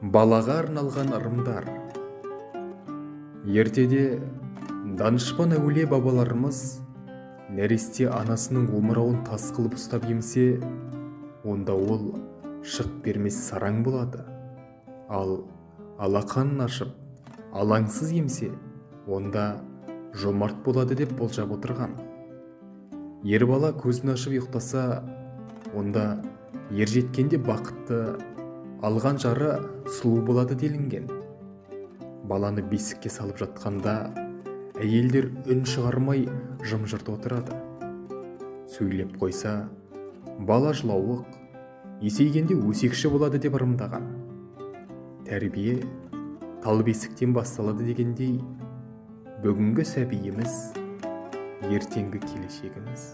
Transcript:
Балаға арналған ырымдар. Ертеде данышпан әулие бабаларымыз нәресте анасының омырауын тас қылып ұстап емсе, онда ол шық бермес сараң болады. Ал алақанын ашып, алаңсыз емсе, онда жомарт болады деп болжап отырған. Ер бала көзін ашып ұйықтаса, онда ер жеткенде бақытты, алған жары сұлу болады делінген. Баланы бесікке салып жатқанда әйелдер үн шығармай жым-жырт отырады. Сөйлеп қойса, бала жылауық, есейгенде өсекші болады деп ырымдаған. Тәрбие тал бесіктен басталады дегендей, бүгінгі сәбиіміз ертеңгі келешегіміз.